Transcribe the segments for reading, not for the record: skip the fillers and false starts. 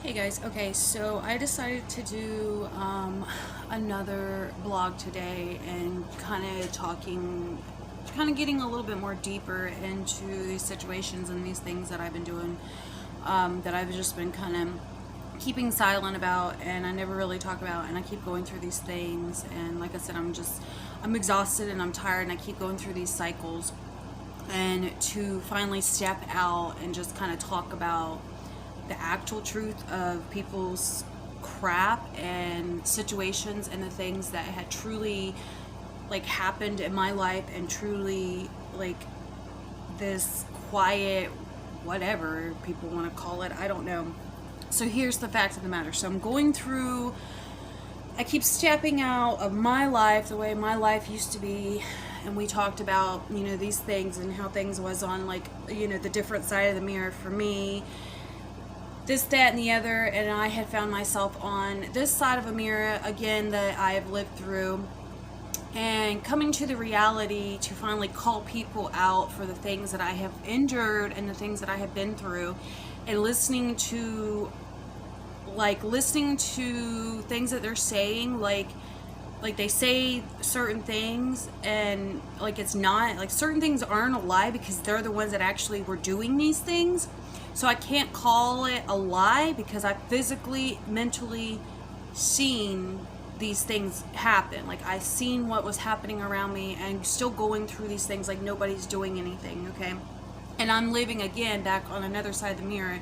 Hey guys, okay, so I decided to do another blog today and kind of getting a little bit more deeper into these situations and these things that I've been doing, that I've just been kind of keeping silent about, and I never really talk about, and I keep going through these things, and like I said, I'm exhausted and I'm tired, and I keep going through these cycles, and to finally step out and just kind of talk about the actual truth of people's crap and situations and the things that had truly happened in my life, and truly this quiet whatever people want to call it, I don't know. So here's the fact of the matter. So I keep stepping out of my life, the way my life used to be, and we talked about, these things and how things was on, the different side of the mirror for me, this, that, and the other, and I had found myself on this side of a mirror again that I have lived through, and coming to the reality to finally call people out for the things that I have endured and the things that I have been through, and listening to things that they're saying, like they say certain things, and it's not, certain things aren't a lie because they're the ones that actually were doing these things. So I can't call it a lie because I physically, mentally seen these things happen. I seen what was happening around me, and still going through these things like nobody's doing anything, okay? And I'm living again back on another side of the mirror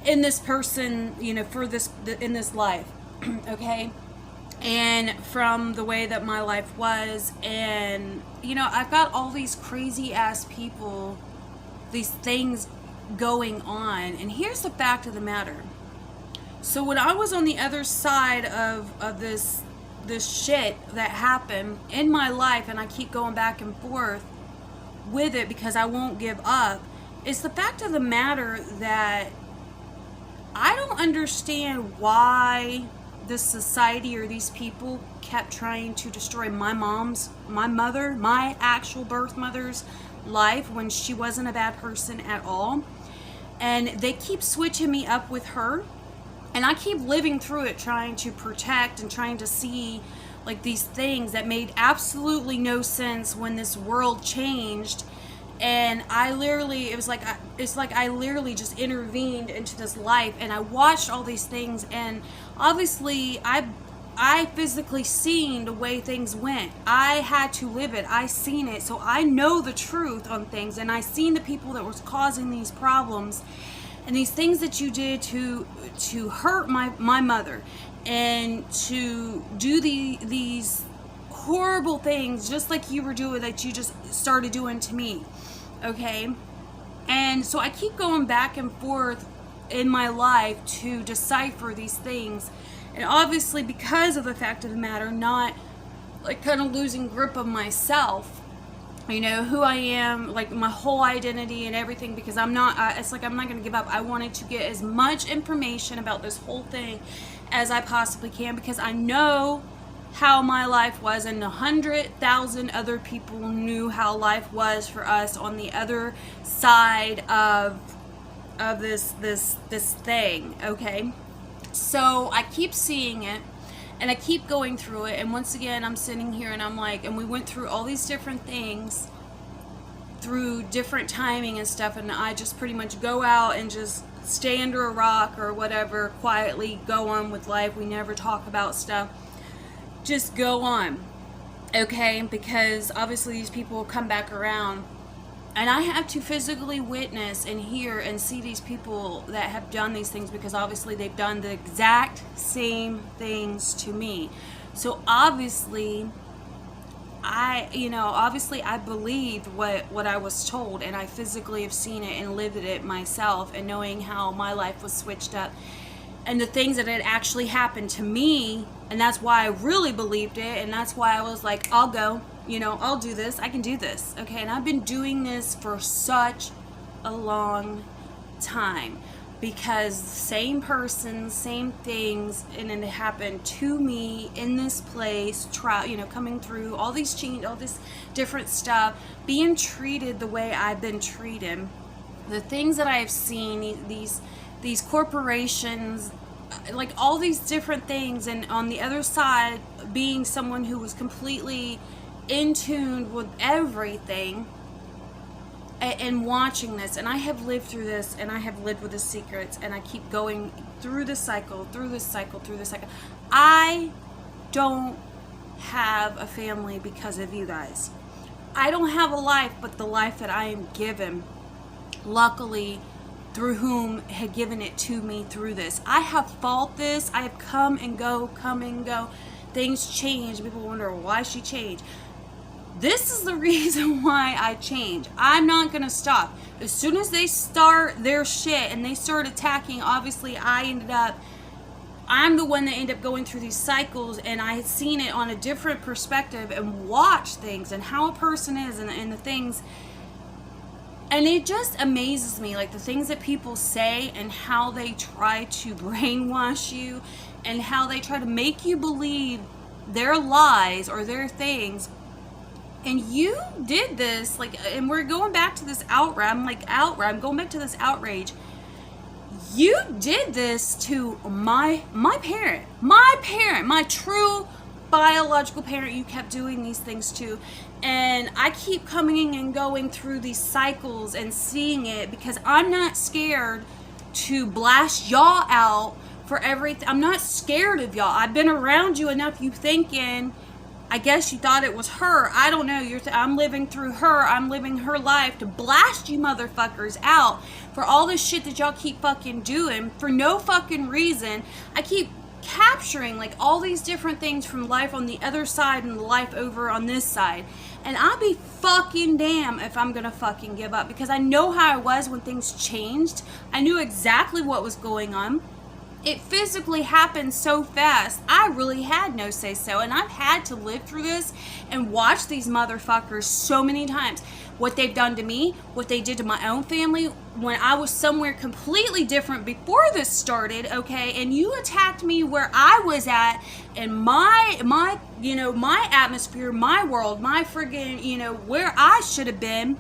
in this person, in this life, okay? And from the way that my life was, and I've got all these crazy ass people, these things going on. And here's the fact of the matter. So when I was on the other side of this shit that happened in my life, and I keep going back and forth with it because I won't give up, it's the fact of the matter that I don't understand why this society or these people kept trying to destroy my mother, my actual birth mother's life when she wasn't a bad person at all. And they keep switching me up with her, and I keep living through it, trying to protect and trying to see these things that made absolutely no sense when this world changed. And I literally, it's like I literally just intervened into this life, and I watched all these things, and obviously I physically seen the way things went. I had to live it. I seen it. So I know the truth on things, and I seen the people that was causing these problems and these things that you did to hurt my mother, and to do these horrible things just like you were doing, that you just started doing to me, okay? And so I keep going back and forth in my life to decipher these things. And obviously, because of the fact of the matter, not kind of losing grip of myself, who I am, my whole identity and everything, because I'm not going to give up. I wanted to get as much information about this whole thing as I possibly can, because I know how my life was, and 100,000 other people knew how life was for us on the other side of this thing, okay? So I keep seeing it, and I keep going through it, and once again I'm sitting here and I'm and we went through all these different things through different timing and stuff, and I just pretty much go out and just stay under a rock or whatever, quietly go on with life. We never talk about stuff, just go on, okay? Because obviously these people will come back around, and I have to physically witness and hear and see these people that have done these things, because obviously they've done the exact same things to me. So obviously I believed what I was told, and I physically have seen it and lived it myself, and knowing how my life was switched up and the things that had actually happened to me. And that's why I really believed it, and that's why I was like, I'll go, I'll do this, I can do this, okay? And I've been doing this for such a long time, because same person, same things, and it happened to me in this place, coming through all these change, all this different stuff, being treated the way I've been treated, the things that I've seen, these these corporations, like all these different things, and on the other side being someone who was completely in tune with everything, and watching this. And I have lived through this, and I have lived with the secrets, and I keep going through this cycle, through this cycle, through this cycle. I don't have a family because of you guys. I don't have a life but the life that I am given, luckily, through whom had given it to me through this. I have fought this. I have come and go, come and go. Things change. People wonder why she changed. This is the reason why I change. I'm not going to stop. As soon as they start their shit and they start attacking, obviously I'm the one that ended up going through these cycles, and I had seen it on a different perspective and watched things and how a person is, and the things. And it just amazes me, like the things that people say and how they try to brainwash you and how they try to make you believe their lies or their things. And you did this, like, and we're going back to this I'm going back to this outrage. You did this to my parent, my true biological parent. You kept doing these things to, and I keep coming and going through these cycles and seeing it, because I'm not scared to blast y'all out for everything. I'm not scared of y'all. I've been around you enough. You thinking, I guess you thought it was her. I don't know. I'm living through her. I'm living her life to blast you motherfuckers out for all this shit that y'all keep fucking doing for no fucking reason. I keep capturing like all these different things from life on the other side and life over on this side. And I'll be fucking damn if I'm gonna fucking give up, because I know how I was when things changed. I knew exactly what was going on. It physically happened so fast. I really had no say so, and I've had to live through this and watch these motherfuckers so many times. What they've done to me, what they did to my own family when I was somewhere completely different before this started, okay? And you attacked me where I was at, in my atmosphere, my world, my friggin', where I should have been,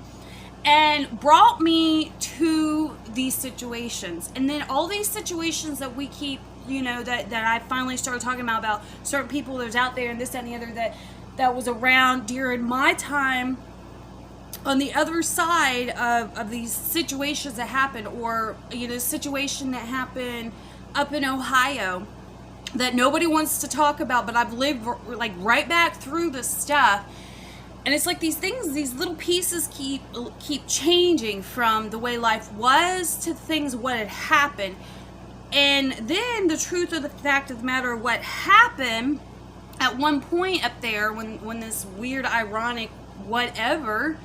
and brought me to these situations. And then all these situations that we keep, that I finally started talking about certain people that's out there and this, that, and the other that was around during my time on the other side of these situations that happened, or, situation that happened up in Ohio that nobody wants to talk about, but I've lived like right back through this stuff. And it's like these things, these little pieces keep changing from the way life was to things what had happened. And then the truth of the fact of the matter, what happened at one point up there when this weird, ironic, whatever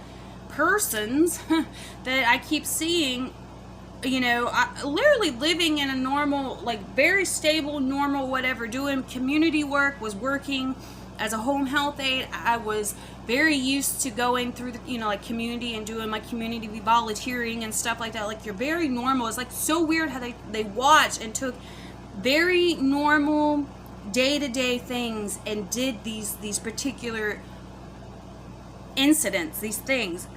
persons that I keep seeing, I literally living in a normal, like very stable, normal, whatever, doing community work, was working as a home health aide. I was very used to going through the, like community and doing my community volunteering and stuff like that. Like, you're very normal. It's like so weird how they watched and took very normal day-to-day things and did these particular incidents, these things.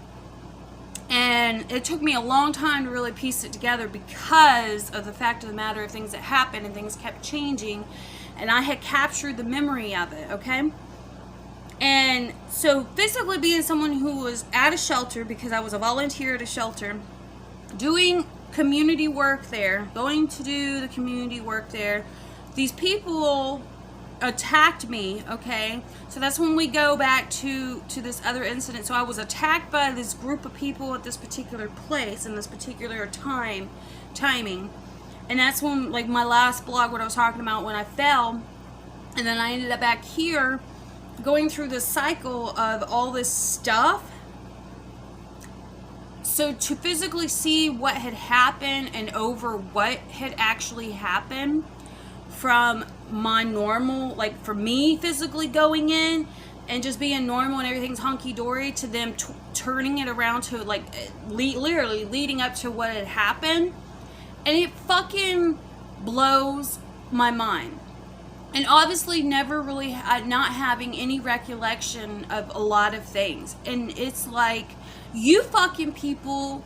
And it took me a long time to really piece it together because of the fact of the matter of things that happened, and things kept changing, and I had captured the memory of it, okay? And so physically being someone who was at a shelter, because I was a volunteer at a shelter, doing community work there, going to do the community work there, these people attacked me, okay? So that's when we go back to this other incident. So I was attacked by this group of people at this particular place in this particular timing. And that's when, like, my last blog, what I was talking about, when I fell, and then I ended up back here going through this cycle of all this stuff. So to physically see what had happened and over what had actually happened from my normal, like for me physically going in and just being normal and everything's hunky-dory, to them turning it around to like literally leading up to what had happened. And it fucking blows my mind. And obviously never really, not having any recollection of a lot of things. And it's like, you fucking people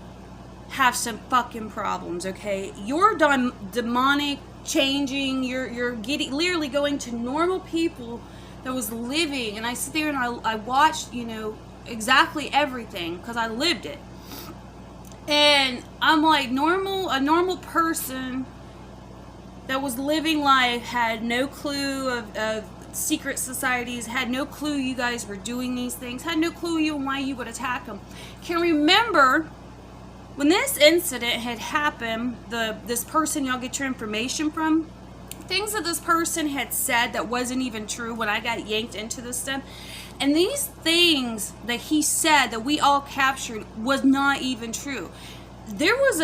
have some fucking problems, okay? You're demonic changing, you're getting, literally going to normal people that was living, and I sit there and I watched, you know, exactly everything, because I lived it. And I'm like, a normal person that was living life had no clue of secret societies, had no clue you guys were doing these things, had no clue why you would attack them. Can remember when this incident had happened, this person y'all get your information from, things that this person had said that wasn't even true when I got yanked into this stuff. And these things that he said that we all captured was not even true. There was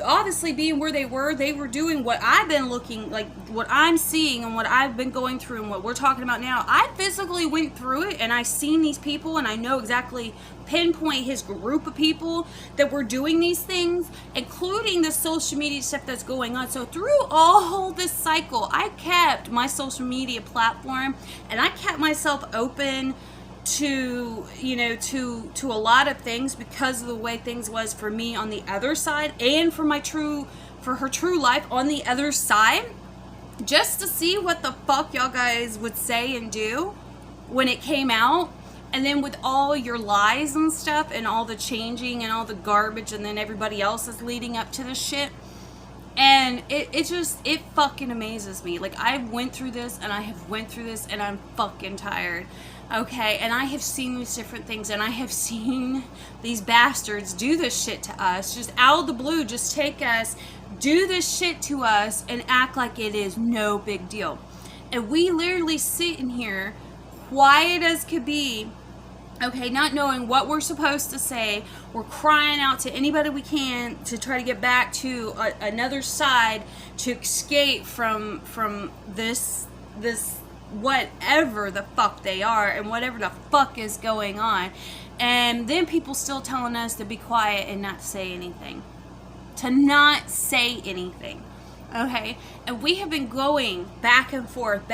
obviously, being where they were doing what I've been looking, like what I'm seeing and what I've been going through and what we're talking about now. I physically went through it, and I seen these people, and I know exactly, pinpoint his group of people that were doing these things, including the social media stuff that's going on. So through all this cycle, I kept my social media platform, and I kept myself open to, you know, to a lot of things because of the way things was for me on the other side, and for her true life on the other side, just to see what the fuck y'all guys would say and do when it came out. And then with all your lies and stuff, and all the changing and all the garbage, and then everybody else is leading up to this shit. And it fucking amazes me. Like, I went through this, and I have went through this, and I'm fucking tired. Okay, and I have seen these different things, and I have seen these bastards do this shit to us, just out of the blue, just take us, do this shit to us, and act like it is no big deal. And we literally sit in here, quiet as could be, okay, not knowing what we're supposed to say. We're crying out to anybody we can to try to get back to another side, to escape from this whatever the fuck they are, and whatever the fuck is going on. And then people still telling us to be quiet and not say anything. To not say anything. Okay? And we have been going back and forth,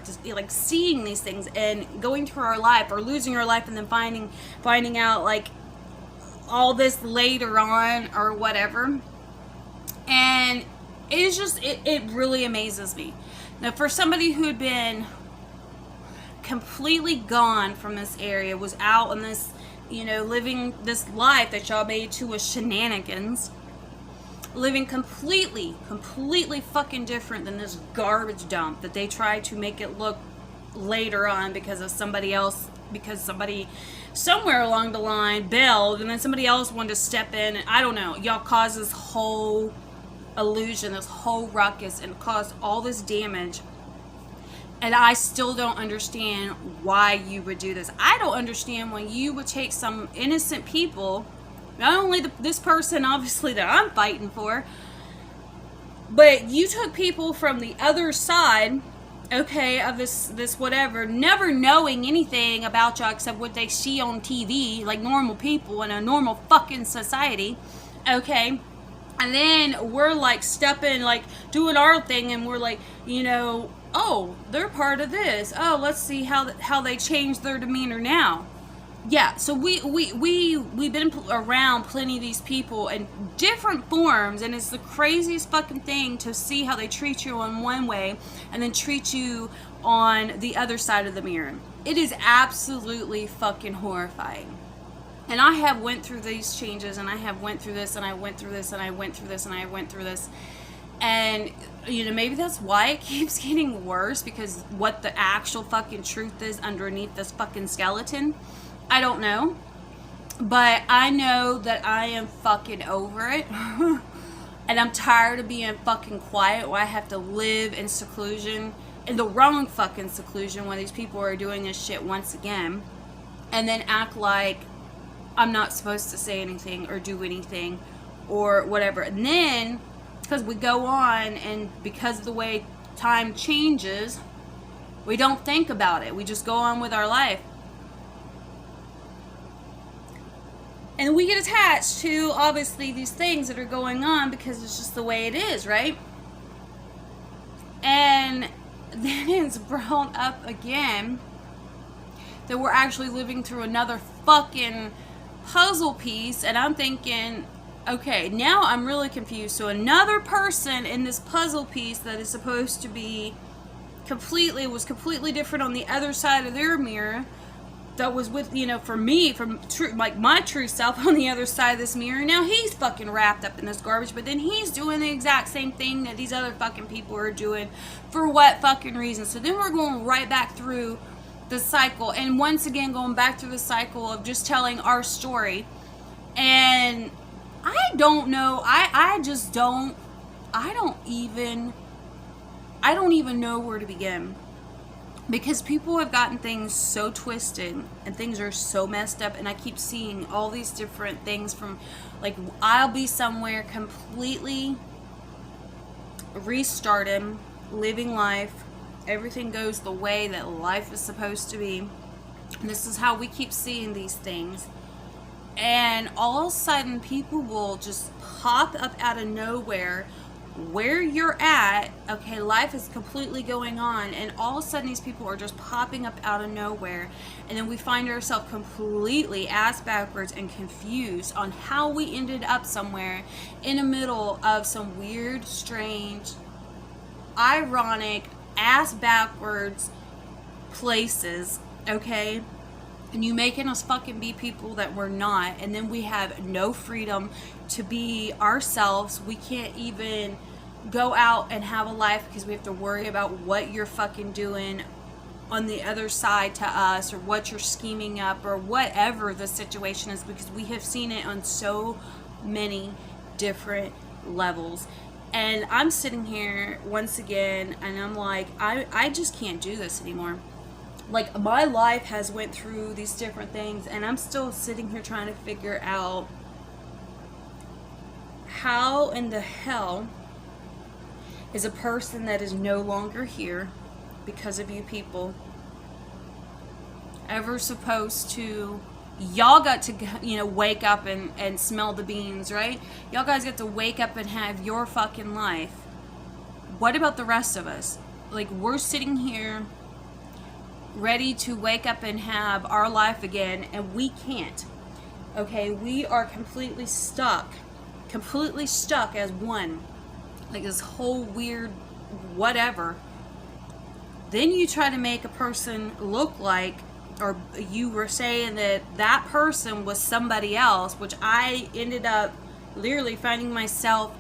just like seeing these things and going through our life, or losing our life, and then finding out like all this later on or whatever. And it is just, it really amazes me. Now, for somebody who'd been completely gone from this area, was out on this, you know, living this life that y'all made to a shenanigans, living completely fucking different than this garbage dump that they tried to make it look later on because of somebody else, because somebody somewhere along the line bailed, and then somebody else wanted to step in, and I don't know, y'all caused this whole illusion, this whole ruckus, and caused all this damage. And I still don't understand why you would do this. I don't understand when you would take some innocent people, not only this person obviously that I'm fighting for, but you took people from the other side, okay, of this whatever, never knowing anything about y'all except what they see on TV, like normal people in a normal fucking society, okay? And then we're like stepping, like doing our thing, and we're like, you know, oh, they're part of this. Oh, let's see how they change their demeanor now. Yeah, so we've been around plenty of these people in different forms, and it's the craziest fucking thing to see how they treat you on one way and then treat you on the other side of the mirror. It is absolutely fucking horrifying. And I have went through these changes, and I have went through this, and I went through this, and I went through this, and I went through this. And, you know, maybe that's why it keeps getting worse, because what the actual fucking truth is underneath this fucking skeleton, I don't know. But I know that I am fucking over it. And I'm tired of being fucking quiet, where I have to live in seclusion, in the wrong fucking seclusion, when these people are doing this shit once again, and then act like I'm not supposed to say anything or do anything or whatever. And then, because we go on, and because of the way time changes, we don't think about it. We just go on with our life. And we get attached to, obviously, these things that are going on because it's just the way it is, right? And then it's brought up again that we're actually living through another fucking puzzle piece, and I'm thinking, Okay, now I'm really confused. So another person in this puzzle piece that is supposed to be was completely different on the other side of their mirror, that was with, for me, from like my true self on the other side of this mirror. Now he's fucking wrapped up in this garbage, but then he's doing the exact same thing that these other fucking people are doing. For what fucking reason? So then we're going right back through the cycle, and once again going back through the cycle of just telling our story. And I don't know, I don't even know where to begin. Because people have gotten things so twisted and things are so messed up, and I keep seeing all these different things from, like, I'll be somewhere completely restarted, living life, everything goes the way that life is supposed to be, and this is how we keep seeing these things, and all of a sudden people will just pop up out of nowhere where you're at. Okay, life is completely going on, and all of a sudden these people are just popping up out of nowhere, and then we find ourselves completely ass backwards and confused on how we ended up somewhere in the middle of some weird, strange, ironic, ass backwards places. Okay, and you making us fucking be people that we're not, and then we have no freedom to be ourselves. We can't even go out and have a life because we have to worry about what you're fucking doing on the other side to us, or what you're scheming up, or whatever the situation is, because we have seen it on so many different levels. And I'm sitting here once again and I'm like, I just can't do this anymore. Like, my life has went through these different things, and I'm still sitting here trying to figure out how in the hell is a person that is no longer here because of you people ever supposed to, y'all got to, wake up and smell the beans, right? Y'all guys get to wake up and have your fucking life. What about the rest of us? Like, we're sitting here ready to wake up and have our life again, and we can't. Okay, we are completely stuck as one, like this whole weird whatever. Then you try to make a person look like, or you were saying that person was somebody else, which I ended up literally finding myself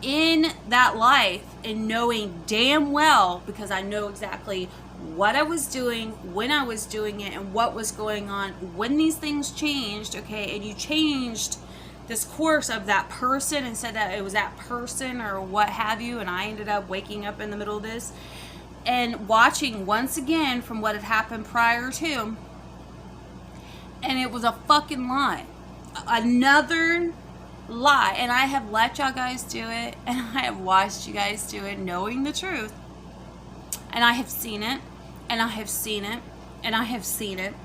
in that life and knowing damn well, because I know exactly what I was doing, when I was doing it, and what was going on when these things changed. Okay, and you changed this course of that person and said that it was that person or what have you, and I ended up waking up in the middle of this and watching once again from what had happened prior to, and it was a fucking lie, another lie. And I have let y'all guys do it, and I have watched you guys do it, knowing the truth, and I have seen it, and I have seen it, and I have seen it,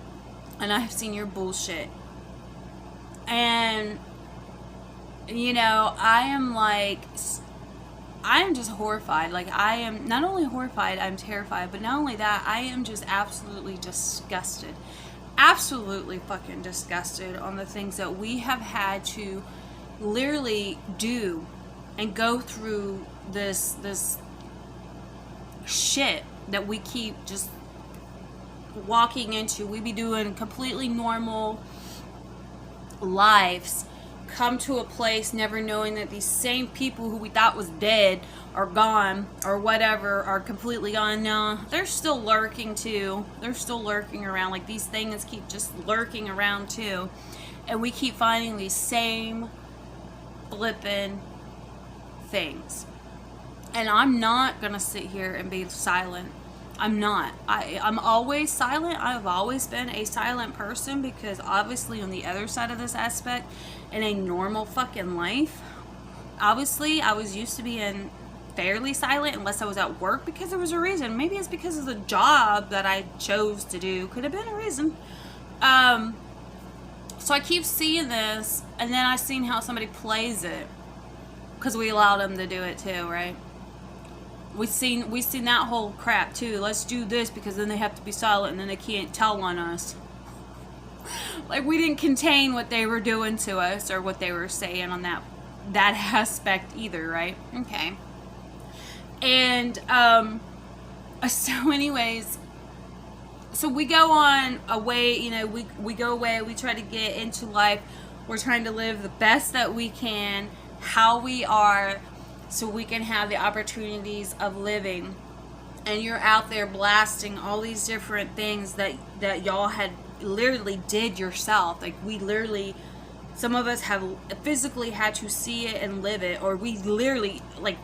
and I have seen your bullshit. And I am just horrified. Like, I am not only horrified, I'm terrified, but not only that, I am just absolutely disgusted. Absolutely fucking disgusted on the things that we have had to literally do and go through this shit that we keep just walking into. We be doing completely normal lives, come to a place never knowing that these same people who we thought was dead or gone or whatever are completely gone. No, they're still lurking too. They're still lurking around. Like, these things keep just lurking around too, and we keep finding these same flippin' things. And I'm not gonna sit here and be silent. I'm not. I'm always silent. I've always been a silent person, because obviously on the other side of this aspect, in a normal fucking life, obviously I was used to being fairly silent unless I was at work, because there was a reason. Maybe it's because of the job that I chose to do. Could have been a reason. So I keep seeing this, and then I seen how somebody plays it, because we allowed them to do it too, right? We seen that whole crap too. Let's do this because then they have to be silent and then they can't tell on us. Like, we didn't contain what they were doing to us or what they were saying on that that aspect either, right? Okay. And so anyways, so we go on away, you know, we go away, we try to get into life. We're trying to live the best that we can, how we are, so we can have the opportunities of living. And you're out there blasting all these different things that y'all had literally did yourself. Like, we literally, some of us have physically had to see it and live it, or we literally, like,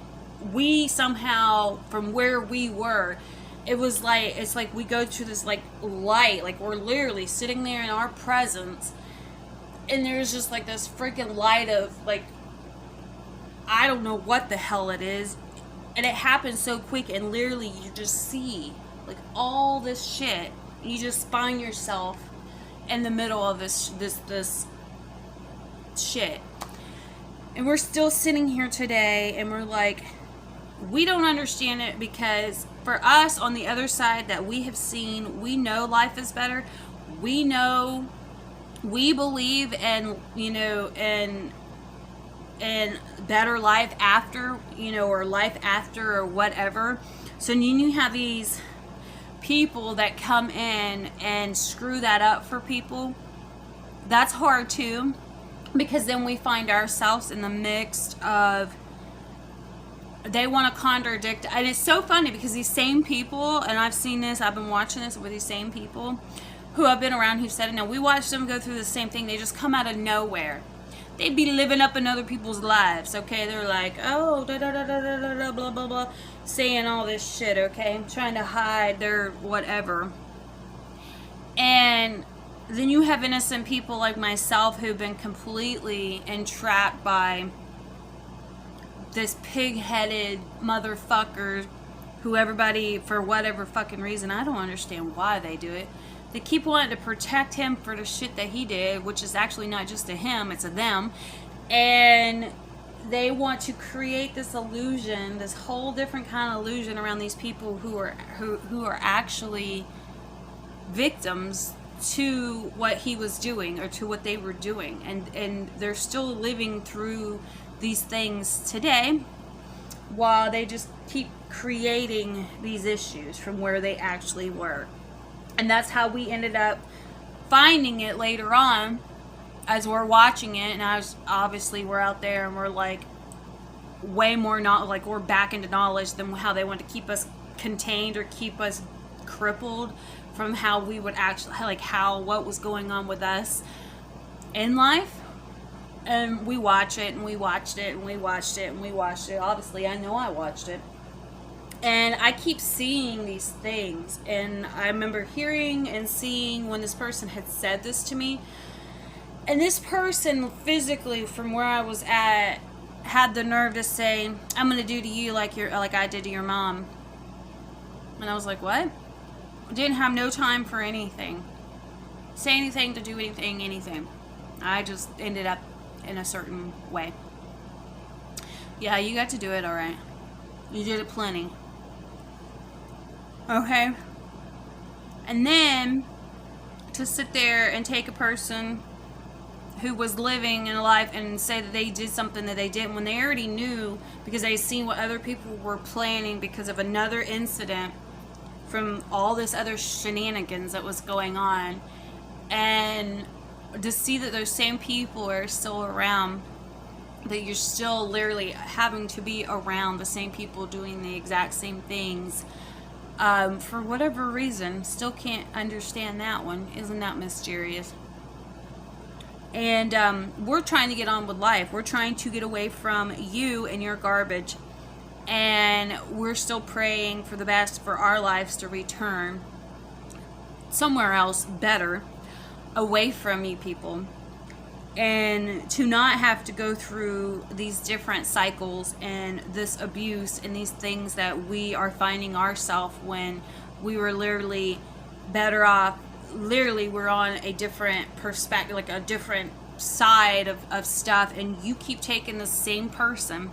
we somehow, from where we were, it was like, it's like we go to this like light, like we're literally sitting there in our presence, and there's just like this freaking light of like, I don't know what the hell it is, and it happens so quick, and literally you just see like all this shit, and you just find yourself in the middle of this shit. And we're still sitting here today, and we're like, we don't understand it, because for us on the other side that we have seen, we know life is better. We know, we believe in, you know, in better life after, you know, or life after, or whatever. So then you have these people that come in and screw that up for people. That's hard too, because then we find ourselves in the mix of, they want to contradict. And it's so funny because these same people, and I've seen this, I've been watching this with these same people who I've been around, who've said it. Now, we watch them go through the same thing. They just come out of nowhere. They'd be living up in other people's lives, okay? They're like, oh, da da da da da da da, blah blah blah, saying all this shit, okay? Trying to hide their whatever. And then you have innocent people like myself who've been completely entrapped by this pig-headed motherfucker who everybody, for whatever fucking reason, I don't understand why they do it. They keep wanting to protect him for the shit that he did, which is actually not just a him, it's a them. And they want to create this illusion, this whole different kind of illusion around these people who are actually victims to what he was doing, or to what they were doing. And they're still living through these things today, while they just keep creating these issues from where they actually were. And that's how we ended up finding it later on, as we're watching it. And obviously we're out there and we're like way more, not like, we're back into knowledge than how they want to keep us contained or keep us crippled from how we would actually, like, what was going on with us in life. And we watch it, and we watched it, and we watched it, and we watched it. Obviously, I know I watched it. And I keep seeing these things. And I remember hearing and seeing when this person had said this to me. And this person physically, from where I was at, had the nerve to say, I'm going to do to you like I did to your mom. And I was like, what? Didn't have no time for anything. Say anything, to do anything. I just ended up in a certain way. Yeah, you got to do it, alright. You did it plenty. Okay? And then to sit there and take a person who was living in a life and say that they did something that they didn't, when they already knew, because they seen what other people were planning because of another incident from all this other shenanigans that was going on. And to see that those same people are still around, that you're still literally having to be around the same people doing the exact same things, for whatever reason, still can't understand that one. Isn't that mysterious? And we're trying to get on with life. We're trying to get away from you and your garbage, and we're still praying for the best for our lives to return somewhere else better, away from you people, and to not have to go through these different cycles and this abuse and these things that we are finding ourselves when we were literally better off. Literally, we're on a different perspective, like a different side of stuff, and you keep taking the same person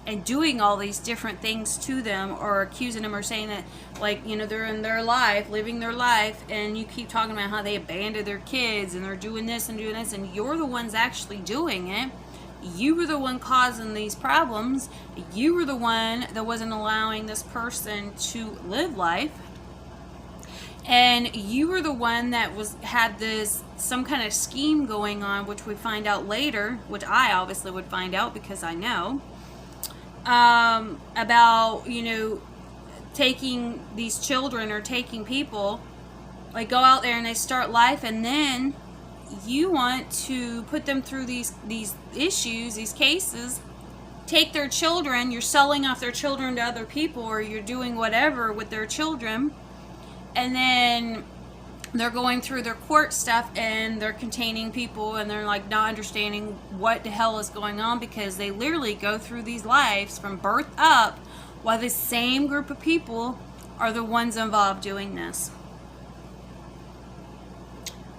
and doing all these different things to them, or accusing them, or saying that, like, you know, they're in their life, living their life, and you keep talking about how they abandoned their kids and they're doing this and doing this, and you're the ones actually doing it. You were the one causing these problems. You were the one that wasn't allowing this person to live life. And you were the one that had this some kind of scheme going on, which we find out later, which I obviously would find out because I know, about, taking these children or taking people, like, go out there and they start life, and then you want to put them through these issues, these cases, take their children, you're selling off their children to other people, or you're doing whatever with their children, and then they're going through their court stuff and they're containing people, and they're like not understanding what the hell is going on, because they literally go through these lives from birth up while the same group of people are the ones involved doing this.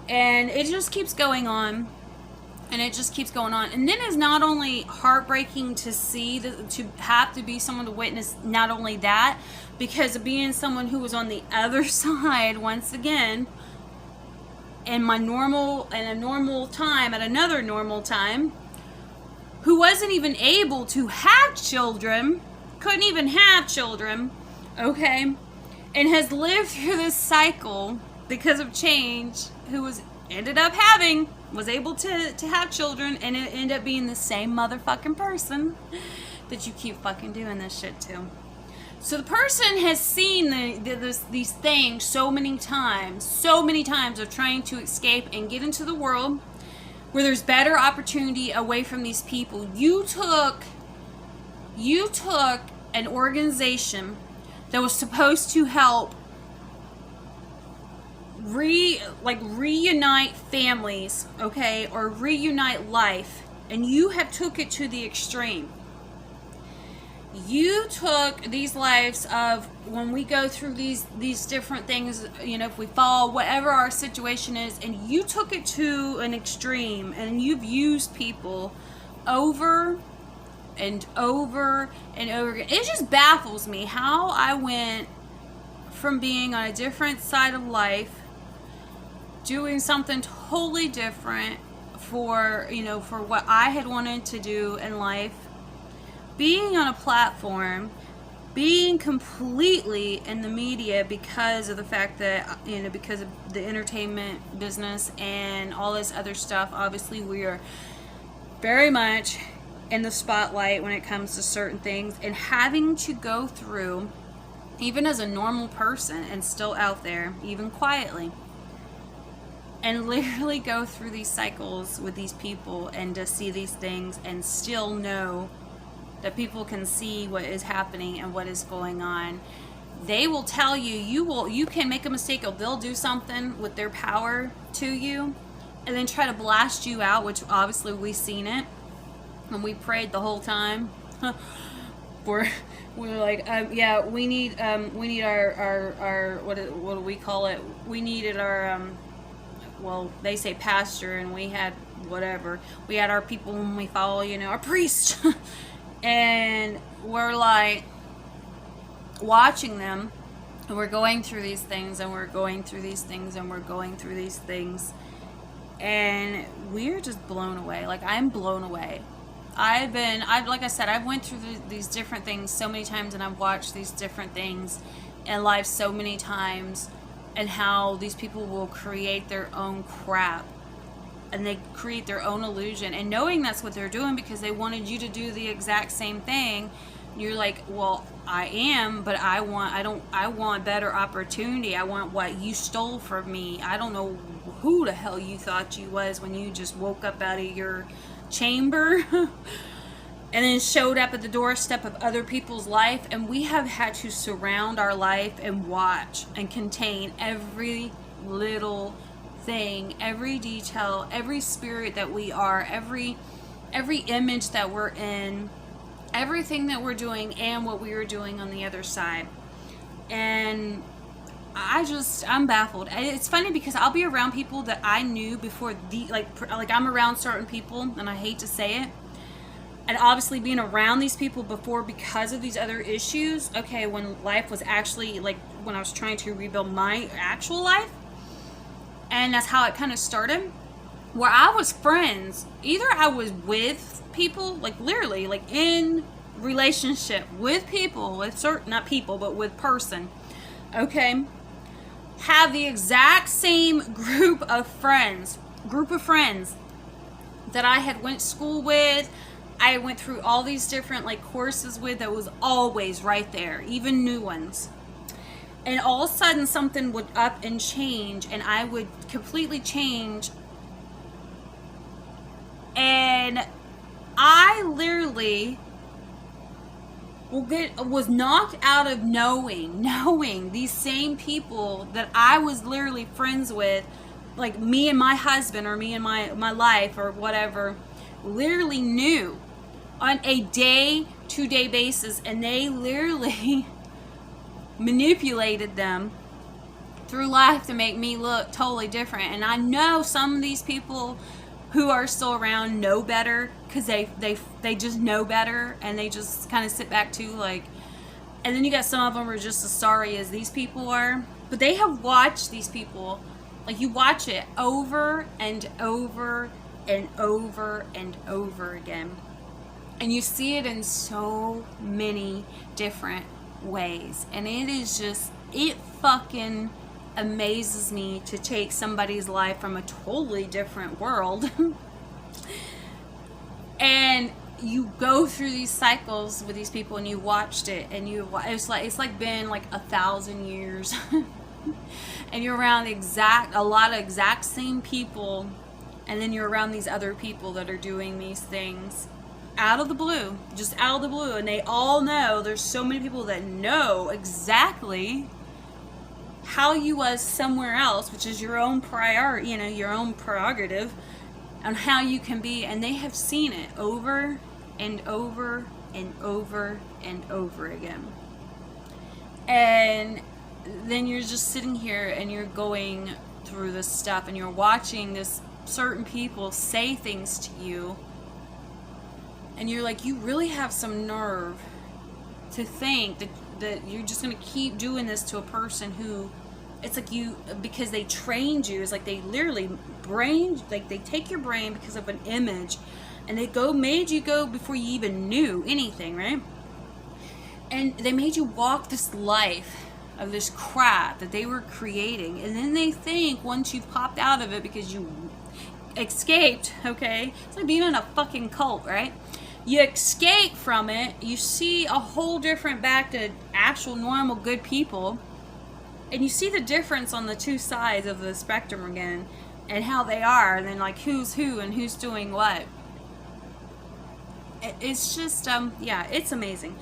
And it just keeps going on, and it just keeps going on. And then it's not only heartbreaking to see, to have to be someone to witness not only that, because of being someone who was on the other side once again, in a normal time, at another normal time, who wasn't even able to have children, couldn't even have children, okay, and has lived through this cycle because of change, who was able to have children, and it ended up being the same motherfucking person that you keep fucking doing this shit to. So the person has seen these things so many times of trying to escape and get into the world where there's better opportunity away from these people. You took an organization that was supposed to help reunite families, okay, or reunite life, and you have took it to the extreme. You took these lives of, when we go through these different things, if we fall, whatever our situation is, and you took it to an extreme, and you've used people over and over and over again. It just baffles me how I went from being on a different side of life, doing something totally different for what I had wanted to do in life, being on a platform, being completely in the media because of the fact that, because of the entertainment business and all this other stuff. Obviously, we are very much in the spotlight when it comes to certain things, and having to go through, even as a normal person and still out there, even quietly, and literally go through these cycles with these people, and to see these things and still know that people can see what is happening and what is going on. They will tell you, you can make a mistake, or they'll do something with their power to you and then try to blast you out, which obviously we've seen it, and we prayed the whole time. we're like, we need our what do we call it? We needed our they say pastor, and we had whatever. We had our people whom we follow, our priest. And we're like watching them, and we're going through these things, and we're going through these things, and we're going through these things, and we're just blown away. Like, I'm blown away. Like I said, I've went through these different things so many times, and I've watched these different things in life so many times, and how these people will create their own crap, and they create their own illusion, and knowing that's what they're doing because they wanted you to do the exact same thing. You're like, well, I am, but I want better opportunity. I want what you stole from me. I don't know who the hell you thought you was when you just woke up out of your chamber and then showed up at the doorstep of other people's life. And we have had to surround our life and watch and contain every little thing, every detail, every spirit that we are, every image that we're in, everything that we're doing, and what we were doing on the other side. And I'm baffled. It's funny because I'll be around people that I knew before like I'm around certain people, and I hate to say it, and obviously being around these people before because of these other issues, okay, when life was actually, like, when I was trying to rebuild my actual life, and that's how it kind of started, where I was friends. Either I was with people, like literally, like in relationship with people, with certain, not people, but with person, okay, have the exact same group of friends that I had went to school with, I went through all these different like courses with, that was always right there, even new ones. And all of a sudden something would up and change, and I would completely change. And I literally was knocked out of knowing these same people that I was literally friends with, like me and my husband, or me and my life, or whatever, literally knew on a day-to-day basis, and they literally manipulated them through life to make me look totally different. And I know some of these people who are still around know better, because they just know better, and they just kind of sit back too, like. And then you got some of them who are just as sorry as these people are, but they have watched these people, like, you watch it over and over and over and over again, and you see it in so many different ways. And it is just, it fucking amazes me to take somebody's life from a totally different world and you go through these cycles with these people, and you watched it, and it's like been like 1,000 years and you're around a lot of exact same people, and then you're around these other people that are doing these things out of the blue, just out of the blue. And they all know, there's so many people that know exactly how you was somewhere else, which is your own your own prerogative, on how you can be. And they have seen it over and over and over and over again. And then you're just sitting here and you're going through this stuff, and you're watching this certain people say things to you, and you're like, you really have some nerve to think that you're just going to keep doing this to a person who, it's like you, because they trained you. It's like they literally they take your brain because of an image, and they made you go before you even knew anything, right? And they made you walk this life of this crap that they were creating. And then they think once you've popped out of it because you escaped, okay? It's like being in a fucking cult, right? You escape from it, you see a whole different, back to actual normal good people, and you see the difference on the two sides of the spectrum again, and how they are, and then like who's who and who's doing what. It's just yeah, it's amazing.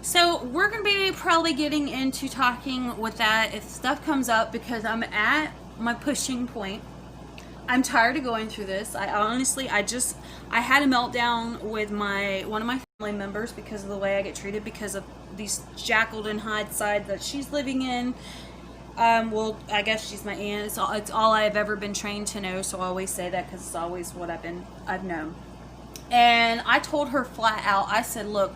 So we're gonna be probably getting into talking with that if stuff comes up, because I'm at my pushing point. I'm tired of going through this. I honestly, I had a meltdown with one of my family members because of the way I get treated, because of these Jekyll and Hyde side that she's living in. Well, I guess she's my aunt. It's all I've ever been trained to know, so I always say that because it's always what I've known. And I told her flat out, I said, look,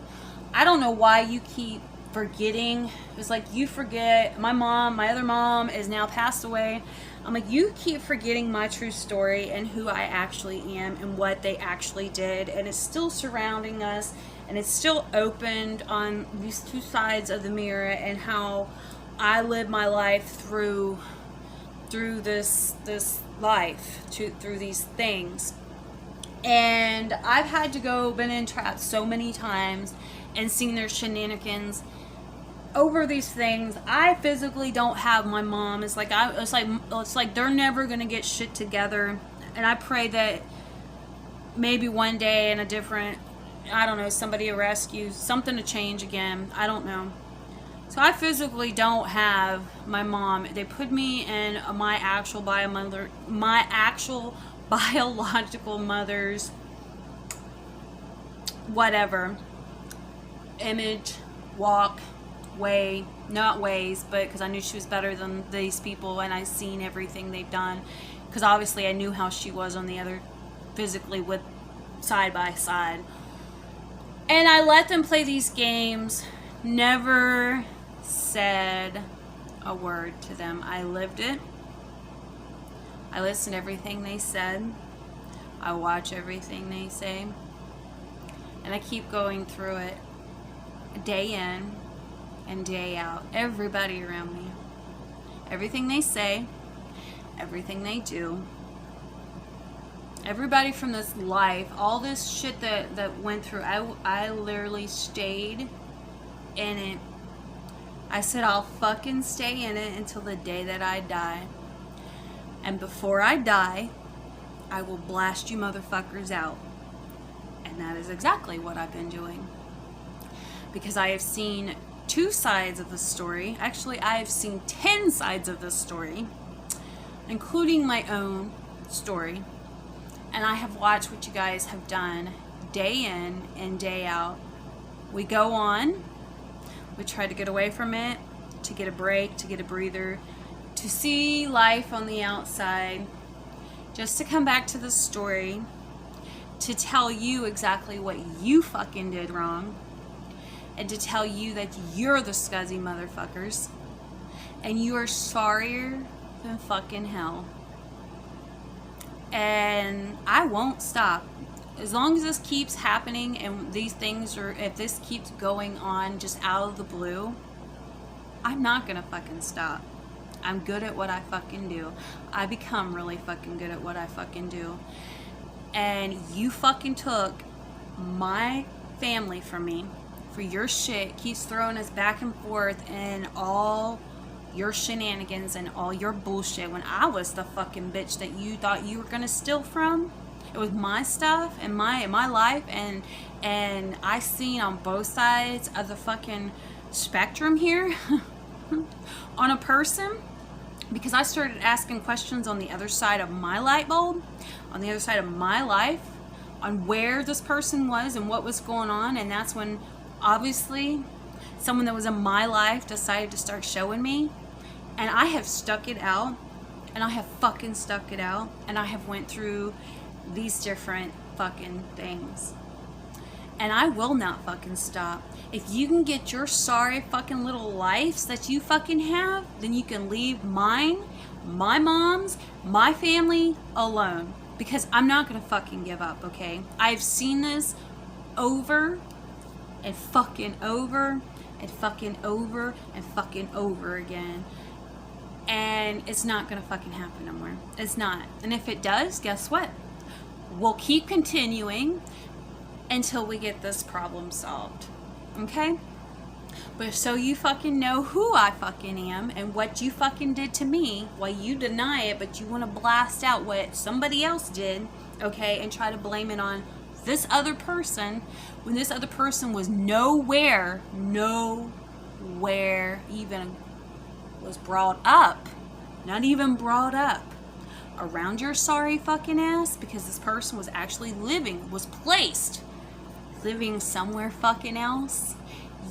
I don't know why you keep forgetting. It's like, you forget, my other mom is now passed away. I'm like, you keep forgetting my true story and who I actually am and what they actually did, and it's still surrounding us, and it's still opened on these two sides of the mirror, and how I live my life through this life, through these things. And I've had to been entrapped so many times and seen their shenanigans over these things. I physically don't have my mom. It's like they're never gonna get shit together. And I pray that maybe one day in a different, I don't know, somebody will rescue, something to change again. I don't know. So I physically don't have my mom. They put me in my actual biological mother's whatever image, walk, way, not ways, but because I knew she was better than these people, and I seen everything they've done, because obviously I knew how she was on the other, physically, with side by side. And I let them play these games, never said a word to them. I lived it. I listened to everything they said. I watch everything they say. And I keep going through it day in and day out. Everybody around me. Everything they say. Everything they do. Everybody from this life. All this shit that went through. I literally stayed in it. I said I'll fucking stay in it until the day that I die. And before I die, I will blast you motherfuckers out. And that is exactly what I've been doing. Because I have seen 2 sides of the story. Actually, I have seen 10 sides of the story, including my own story. And I have watched what you guys have done day in and day out. We go on. We try to get away from it, to get a break, to get a breather, to see life on the outside, just to come back to the story, to tell you exactly what you fucking did wrong, and to tell you that you're the scuzzy motherfuckers, and you are sorrier than fucking hell. And I won't stop. As long as this keeps happening and these things are, if this keeps going on just out of the blue, I'm not gonna fucking stop. I'm good at what I fucking do. I become really fucking good at what I fucking do. And you fucking took my family from me for your shit. Keeps throwing us back and forth and all your shenanigans and all your bullshit when I was the fucking bitch that you thought you were gonna steal from. It was my stuff and my life, and I seen on both sides of the fucking spectrum here on a person, because I started asking questions on the other side of my light bulb, on the other side of my life, on where this person was and what was going on. And that's when obviously someone that was in my life decided to start showing me, and I have stuck it out, and I have fucking stuck it out, and I have went through these different fucking things, and I will not fucking stop. If you can get your sorry fucking little lives that you fucking have, then you can leave mine, my mom's, my family alone, because I'm not gonna fucking give up. Okay, I've seen this over and fucking over and fucking over and fucking over again, and it's not gonna fucking happen no more. It's not. And if it does, guess what? We'll keep continuing until we get this problem solved. Okay? But so you fucking know who I fucking am and what you fucking did to me, while you deny it, but you want to blast out what somebody else did, okay, and try to blame it on this other person, when this other person was nowhere even was brought up, not even brought up around your sorry fucking ass, because this person was actually living somewhere fucking else.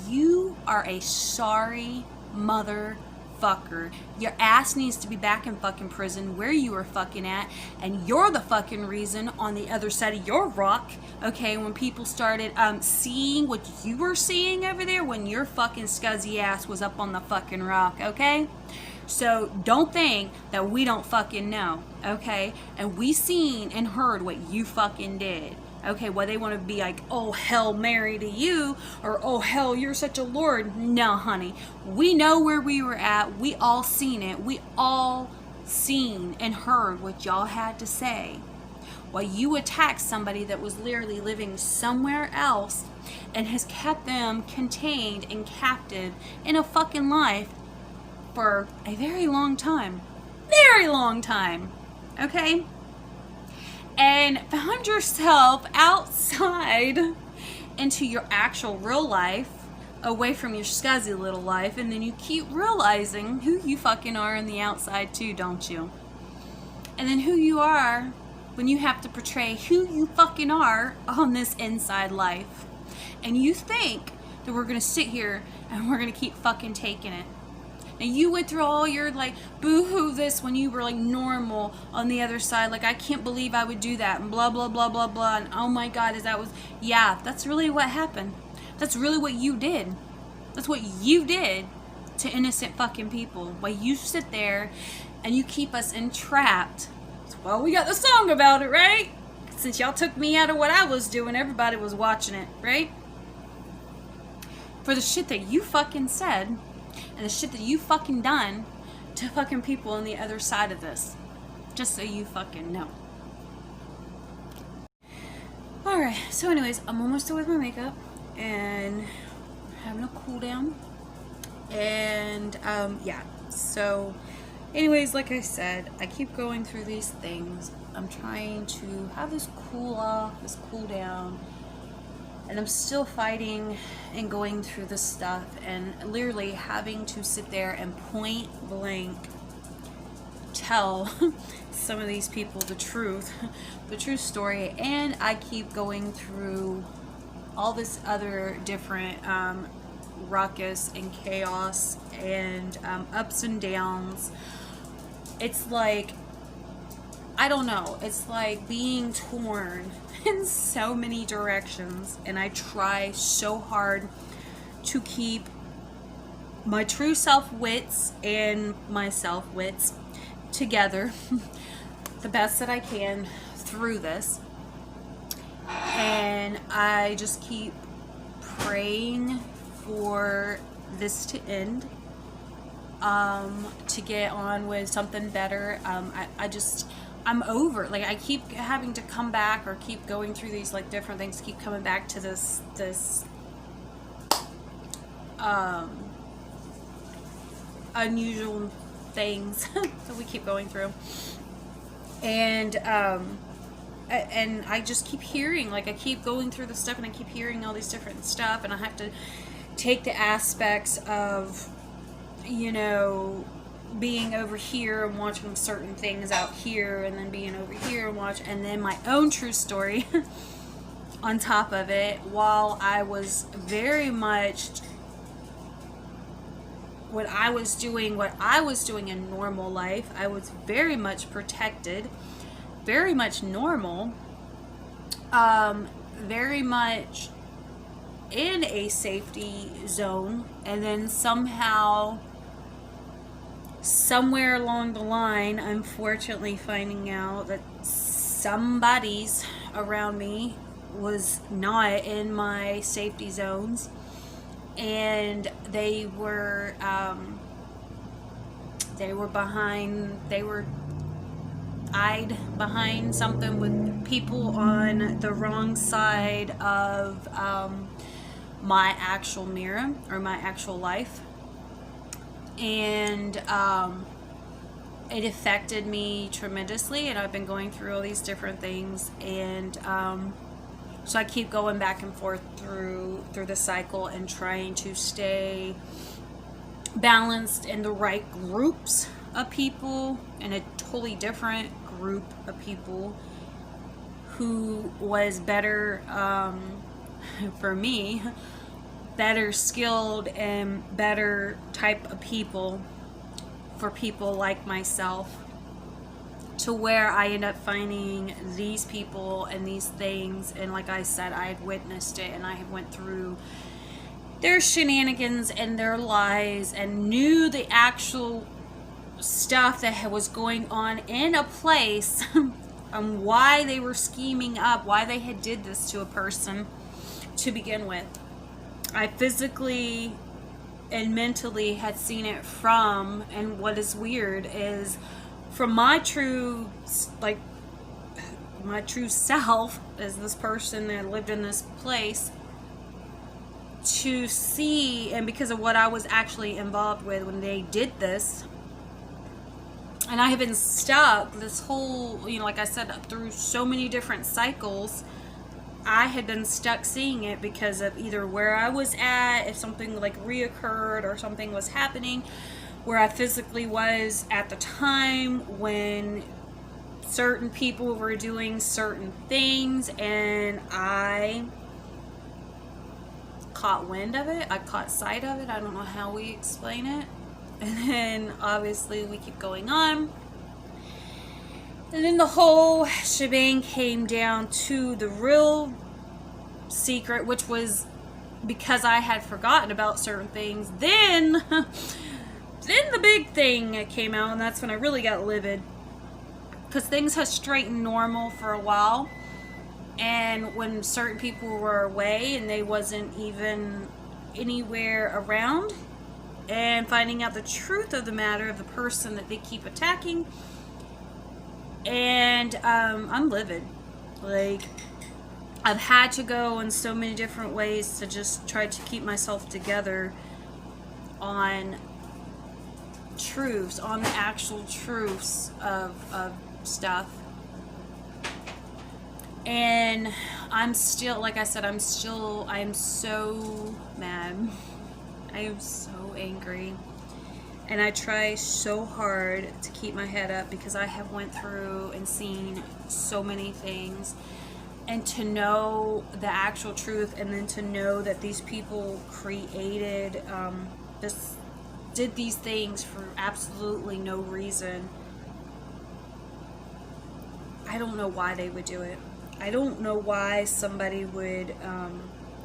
You are a sorry motherfucker. Your ass needs to be back in fucking prison where you were fucking at, and you're the fucking reason on the other side of your rock, okay, when people started seeing what you were seeing over there when your fucking scuzzy ass was up on the fucking rock, okay? So don't think that we don't fucking know, okay? And we seen and heard what you fucking did. Okay, well, they want to be like, oh, hell, Mary to you, or oh, hell, you're such a lord. No, honey. We know where we were at. We all seen it. We all seen and heard what y'all had to say. While you attacked somebody that was literally living somewhere else and has kept them contained and captive in a fucking life for a very long time. Very long time. Okay? And found yourself outside into your actual real life, away from your scuzzy little life, and then you keep realizing who you fucking are on the outside too, don't you? And then who you are when you have to portray who you fucking are on this inside life. And you think that we're gonna sit here and we're gonna keep fucking taking it. And you went through all your, like, boo-hoo this when you were, like, normal on the other side. Like, I can't believe I would do that. And blah, blah, blah, blah, blah. And, oh, my God, yeah, that's really what happened. That's really what you did. That's what you did to innocent fucking people. While you sit there and you keep us entrapped. Well, we got the song about it, right? Since y'all took me out of what I was doing, everybody was watching it, right? For the shit that you fucking said and the shit that you fucking done to fucking people on the other side of this. Just so you fucking know. Alright, so anyways, I'm almost done with my makeup and having a cool down. And yeah, so anyways, like I said, I keep going through these things. I'm trying to have this cool off, this cool down, and I'm still fighting and going through this stuff and literally having to sit there and point blank tell some of these people the true story. And I keep going through all this other different ruckus and chaos and ups and downs. It's like, I don't know, it's like being torn in so many directions, and I try so hard to keep my true self-wits and my self-wits together the best that I can through this. And I just keep praying for this to end, to get on with something better. I'm over, like, I keep having to come back or keep going through these like different things, keep coming back to this unusual things that we keep going through. And I just keep hearing, like, I keep going through the stuff and I keep hearing all these different stuff, and I have to take the aspects of, you know, being over here and watching certain things out here, and then being over here and and then my own true story on top of it. While I was very much what I was doing in normal life, I was very much protected, very much normal, very much in a safety zone, and then somehow, somewhere along the line, unfortunately finding out that somebody's around me was not in my safety zones, and they were eyed behind something with people on the wrong side of my actual mirror, or my actual life. And it affected me tremendously, and I've been going through all these different things, and so I keep going back and forth through the cycle and trying to stay balanced in the right groups of people, and a totally different group of people who was better, for me, better skilled and better type of people for people like myself, to where I end up finding these people and these things. And like I said, I had witnessed it, and I had went through their shenanigans and their lies, and knew the actual stuff that was going on in a place and why they were scheming up, why they had did this to a person to begin with. I physically and mentally had seen it from, and what is weird is, from my true self as this person that lived in this place, to see, and because of what I was actually involved with when they did this. And I have been stuck this whole, you know, like I said, through so many different cycles. I had been stuck seeing it because of either where I was at, if something like reoccurred or something was happening, where I physically was at the time when certain people were doing certain things, and I caught wind of it, I caught sight of it. I don't know how we explain it. And then obviously we keep going on. And then the whole shebang came down to the real secret, which was because I had forgotten about certain things. Then the big thing came out, and that's when I really got livid. Because things had straightened normal for a while. And when certain people were away and they wasn't even anywhere around, and finding out the truth of the matter of the person that they keep attacking. And I'm livid. Like, I've had to go in so many different ways to just try to keep myself together on truths, on the actual truths of stuff. And I'm still, like I said, I am so mad. I am so angry. And I try so hard to keep my head up because I have went through and seen so many things. And to know the actual truth, and then to know that these people created did these things for absolutely no reason. I don't know why they would do it. I don't know why somebody would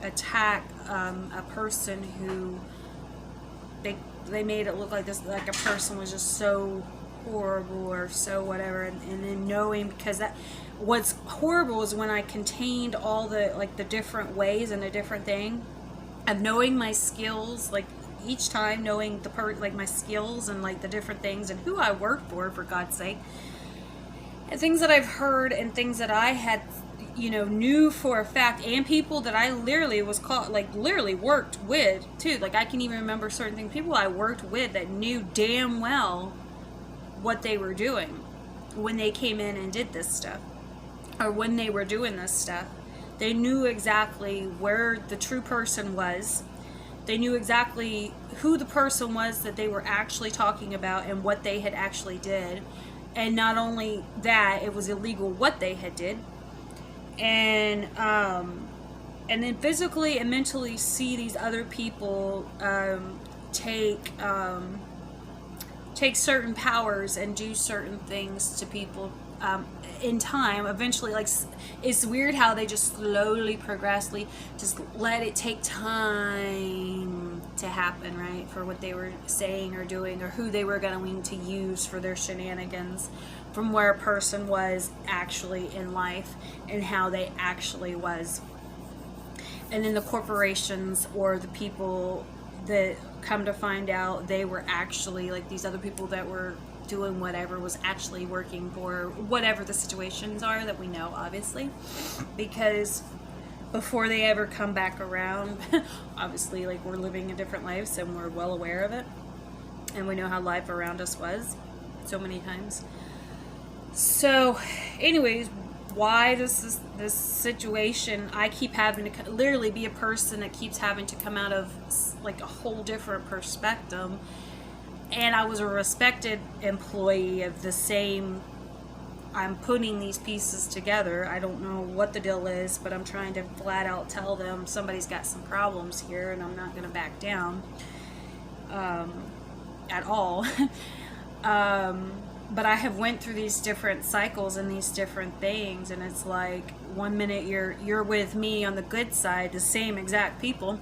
attack a person who they made it look like this, like a person was just so horrible or so whatever, and then knowing, because that what's horrible is when I contained all the, like, the different ways and the different thing of knowing my skills, like each time knowing like my skills and like the different things and who I work for God's sake, and things that I've heard and things that I had, knew for a fact, and people that I literally literally worked with too. Like, I can even remember certain things, people I worked with that knew damn well what they were doing when they came in and did this stuff, or when they were doing this stuff. They knew exactly where the true person was. They knew exactly who the person was that they were actually talking about and what they had actually did. And not only that, it was illegal what they had did. And then physically and mentally see these other people take certain powers and do certain things to people in time. Eventually, like, it's weird how they just slowly, progressively just let it take time to happen, right, for what they were saying or doing, or who they were going to use for their shenanigans, from where a person was actually in life and how they actually was. And then the corporations or the people that come to find out they were actually, like, these other people that were doing whatever was actually working for whatever the situations are that we know, obviously, because before they ever come back around, obviously, like, we're living a different life, and we're well aware of it, and we know how life around us was so many times. So anyways, why does this situation, I keep having to literally be a person that keeps having to come out of, like, a whole different perspective. And I was a respected employee of the same, I'm putting these pieces together. I don't know what the deal is, but I'm trying to flat out tell them somebody's got some problems here, and I'm not going to back down at all. But I have went through these different cycles and these different things, and it's like, one minute you're with me on the good side, the same exact people,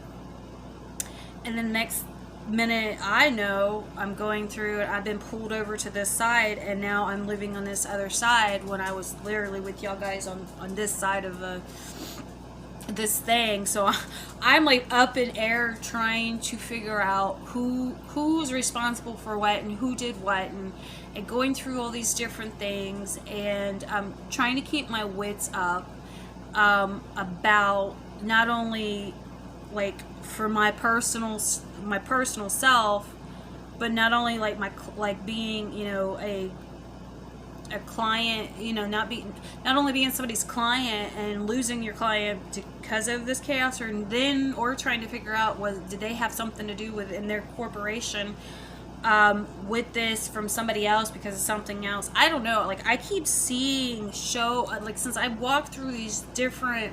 and then the next minute I know I'm going through it, I've been pulled over to this side, and now I'm living on this other side when I was literally with y'all guys on this side of this thing. So I'm like up in air trying to figure out who's responsible for what and who did what, and going through all these different things, and I'm trying to keep my wits up about not only, like, for my personal self, but not only like being, a client, not only being somebody's client and losing your client because of this chaos, or trying to figure out, did they have something to do with in their corporation with this from somebody else because of something else. I don't know. Like, I keep seeing since I walked through these different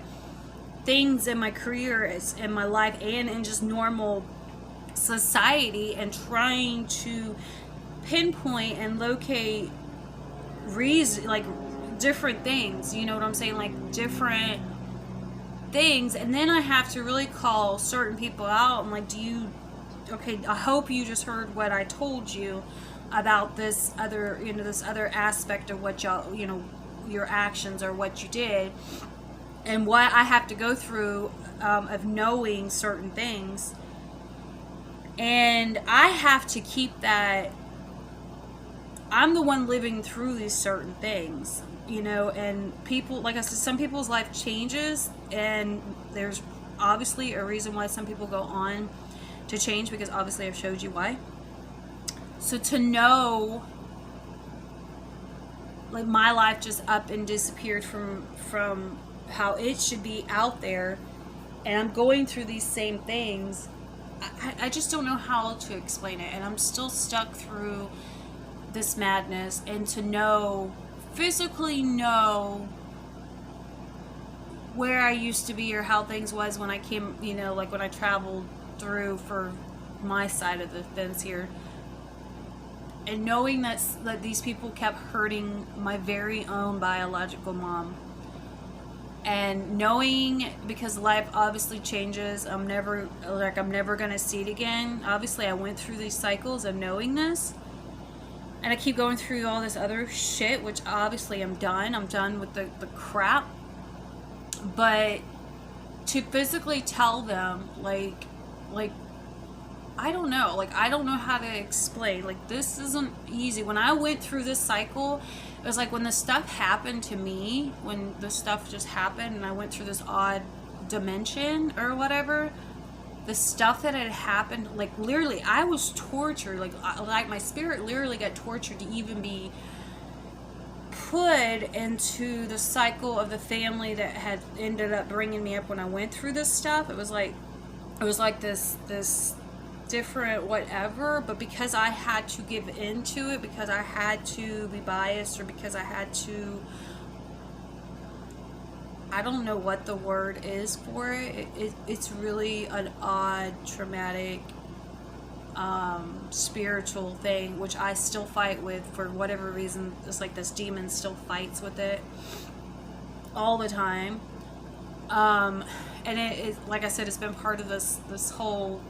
things in my career, in my life, and in just normal society, and trying to pinpoint and locate different things, you know what I'm saying, like different things, and then I have to really call certain people out. I'm like, I hope you just heard what I told you about this other aspect of what y'all, your actions or what you did. and what I have to go through of knowing certain things. And I have to keep that. I'm the one living through these certain things, you know, and people, like I said, some people's life changes, and there's obviously a reason why some people go on to change, because obviously I've showed you why. So to know, like, my life just up and disappeared from how it should be out there, and I'm going through these same things, I just don't know how to explain it, and I'm still stuck through this madness. And to know, physically know where I used to be or how things was when I came, you know, like when I traveled through for my side of the fence here, and knowing that these people kept hurting my very own biological mom, and knowing, because life obviously changes, I'm never gonna see it again. Obviously I went through these cycles of knowing this, and I keep going through all this other shit, which obviously I'm done with the crap. But to physically tell them, like I don't know, like, I don't know how to explain, like, this isn't easy. When I went through this cycle, it was like when the stuff happened to me, when the stuff just happened and I went through this odd dimension or whatever, the stuff that had happened, like, literally I was tortured, like my spirit literally got tortured to even be put into the cycle of the family that had ended up bringing me up when I went through this stuff. It was like this different whatever, but because I had to give into it, because I had to be biased, or because I had to, I don't know what the word is for it. It's really an odd, traumatic, spiritual thing, which I still fight with for whatever reason. It's like this demon still fights with it all the time. And it, like I said, it's been part of this whole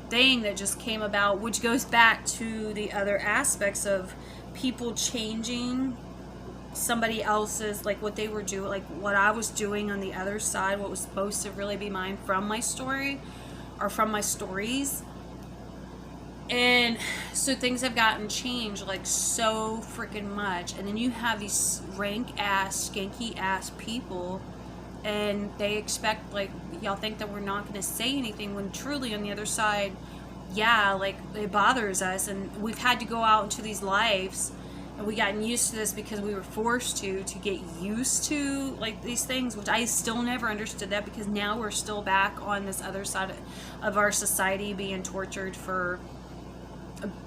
thing that just came about, which goes back to the other aspects of people changing somebody else's, like what they were doing, like what I was doing on the other side, what was supposed to really be mine from my story or from my stories. And so things have gotten changed, like, so freaking much. And then you have these rank ass, skanky ass people, and they expect, like, y'all think that we're not going to say anything, when truly on the other side, yeah, like, it bothers us, and we've had to go out into these lives, and we gotten used to this because we were forced to get used to, like, these things, which I still never understood that, because now we're still back on this other side of our society being tortured for,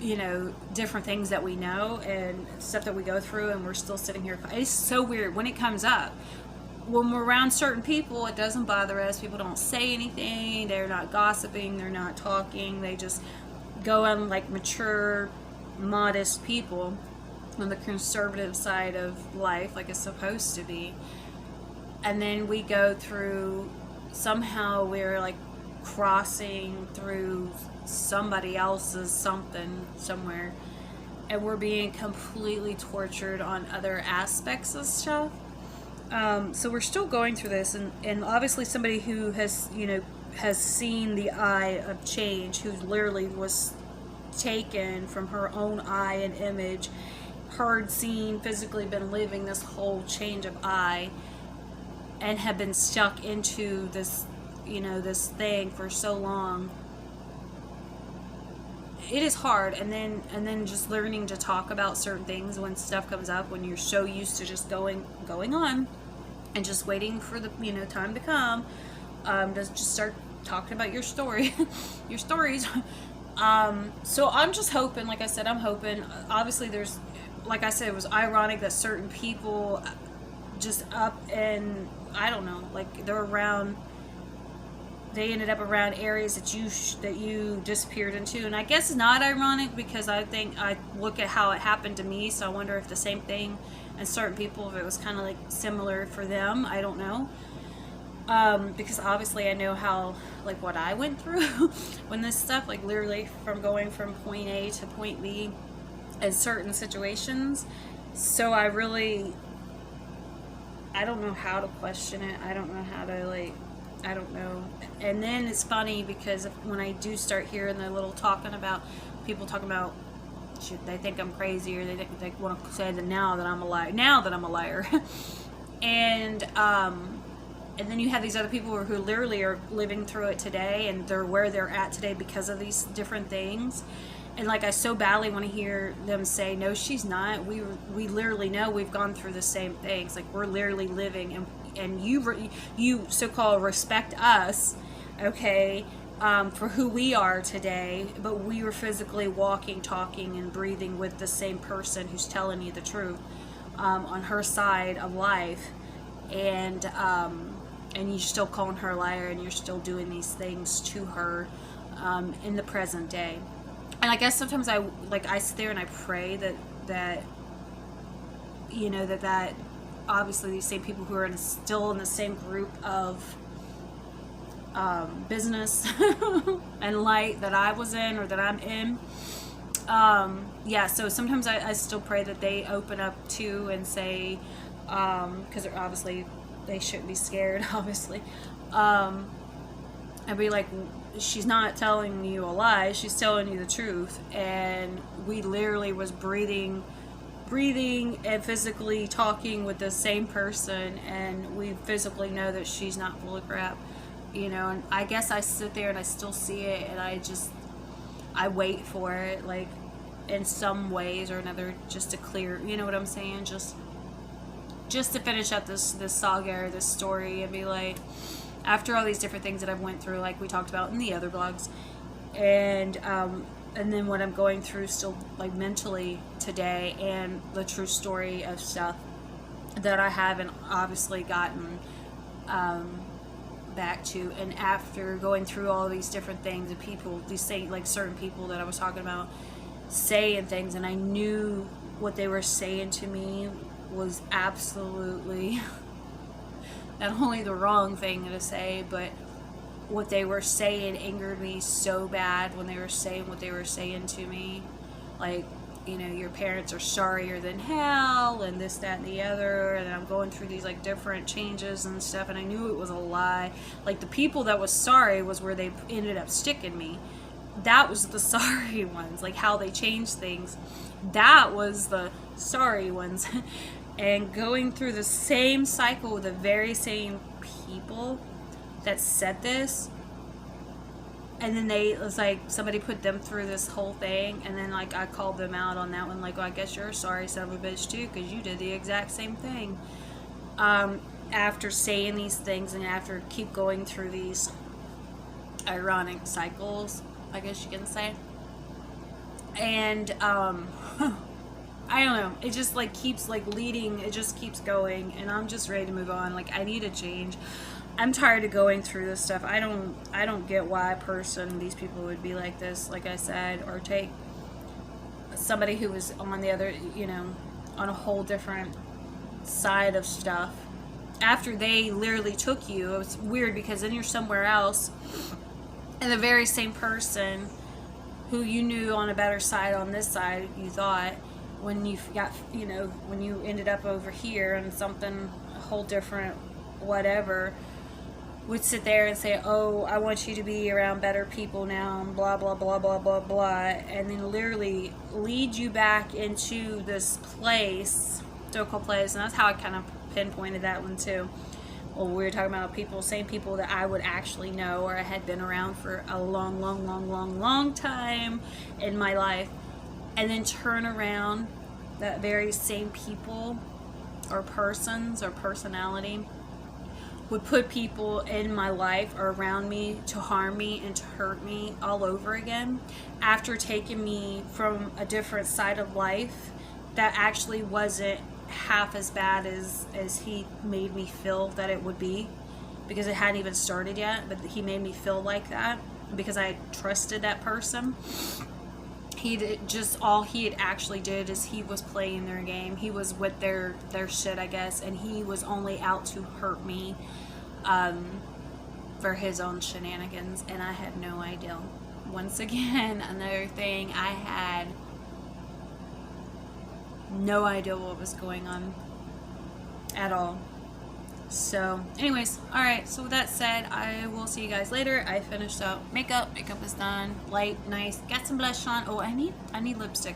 you know, different things that we know and stuff that we go through, and we're still sitting here. It's so weird when it comes up. When we're around certain people, it doesn't bother us. People don't say anything. They're not gossiping. They're not talking. They just go on like mature, modest people on the conservative side of life, like it's supposed to be. And then we go through, somehow we're like crossing through somebody else's something somewhere, and we're being completely tortured on other aspects of stuff. So we're still going through this, and obviously somebody who has, you know, has seen the eye of change, who literally was taken from her own eye and image, heard, seen, physically been living this whole change of eye, and have been stuck into this, you know, this thing for so long. It is hard, and then just learning to talk about certain things when stuff comes up, when you're so used to just going on and just waiting for the, you know, time to come, to just start talking about your story, your stories. So I'm just hoping, like I said, I'm hoping, obviously there's, like I said, it was ironic that certain people just up and, I don't know, like they're around, they ended up around areas that you disappeared into. And I guess it's not ironic, because I think I look at how it happened to me, so I wonder if the same thing and certain people, if it was kind of like similar for them. I don't know, because obviously I know how, like, what I went through when this stuff, like literally from going from point A to point B in certain situations. So I I don't know how to question it. I don't know how to, like, I don't know. And then it's funny because when I do start hearing the little talking about people talking about shit, they think I'm crazy, or they want to say that now that I'm a liar. Now that I'm a liar, and then you have these other people who literally are living through it today, and they're where they're at today because of these different things. And like, I so badly want to hear them say, no, she's not. We literally know, we've gone through the same things. Like, we're literally living, and you so-called respect us, okay, for who we are today, but we were physically walking, talking, and breathing with the same person who's telling you the truth, on her side of life, and you're still calling her a liar, and you're still doing these things to her, in the present day. And I guess sometimes I sit there and I pray that you know, that obviously these same people who are still in the same group of business and light that I was in, or that I'm in, yeah, so sometimes I still pray that they open up too and say, because obviously they shouldn't be scared, obviously, and be like, she's not telling you a lie, she's telling you the truth, and we literally was breathing and physically talking with the same person, and we physically know that she's not full of crap, you know. And I guess I sit there and I still see it, and I wait for it, like, in some ways or another, just to clear, you know what I'm saying, just to finish up this saga or this story, and be like, after all these different things that I've went through, like we talked about in the other blogs, and then what I'm going through still, like, mentally today, and the true story of stuff that I haven't obviously gotten back to, and after going through all these different things, and people, these like certain people that I was talking about saying things, and I knew what they were saying to me was absolutely not only the wrong thing to say, but what they were saying angered me so bad when they were saying what they were saying to me. Like, you know, your parents are sorrier than hell, and this, that, and the other, and I'm going through these, like, different changes and stuff, and I knew it was a lie. Like, the people that was sorry was where they ended up sticking me. That was the sorry ones, like how they changed things. That was the sorry ones. And going through the same cycle with the very same people that said this, and then it was like somebody put them through this whole thing, and then, like, I called them out on that one, like, well, I guess you're a sorry son of a bitch too, because you did the exact same thing. After saying these things, and after keep going through these ironic cycles, I guess you can say, and I don't know, it just, like, keeps, like, leading, it just keeps going, and I'm just ready to move on. Like, I need a change. I'm tired of going through this stuff. I don't get why these people would be like this, like I said, or take somebody who was on the other, you know, on a whole different side of stuff. After they literally took you, it was weird, because then you're somewhere else, and the very same person who you knew on a better side, on this side, you thought, when you got, you know, when you ended up over here and something a whole different whatever, would sit there and say, oh, I want you to be around better people now, and blah, blah, blah, blah, blah, blah, and then literally lead you back into this place, so-called place, and that's how I kind of pinpointed that one too. Well, we were talking about people, same people that I would actually know, or I had been around for a long, long, long, long, long time in my life, and then turn around, that very same people or persons or personality would put people in my life or around me to harm me and to hurt me all over again, after taking me from a different side of life that actually wasn't half as bad as he made me feel that it would be, because it hadn't even started yet, but he made me feel like that because I trusted that person. He did, just all he had actually did is he was playing their game. He was with their shit, I guess, and he was only out to hurt me for his own shenanigans, and I had no idea. Once again, another thing, I had no idea what was going on at all. So anyways, all right, so with that said, I will see you guys later. I finished up makeup is done, light, nice, got some blush on. Oh, I need lipstick.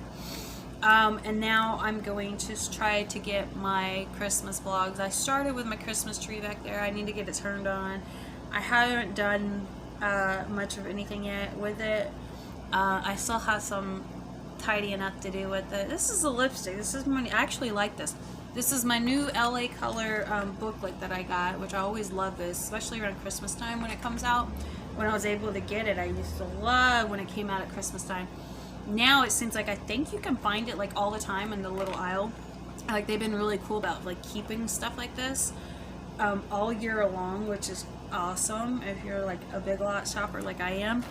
And now I'm going to try to get my Christmas vlogs. I started with my Christmas tree back there. I need to get it turned on. I haven't done much of anything yet with it. I still have some tidying up to do with it. This is a lipstick. This is my, I actually like this. This is my new LA Color booklet that I got, which I always love this, especially around Christmas time when it comes out. When I was able to get it, I used to love when it came out at Christmas time. Now it seems like I think you can find it like all the time in the little aisle. Like they've been really cool about like keeping stuff like this all year long, which is awesome if you're like a Big Lots shopper like I am.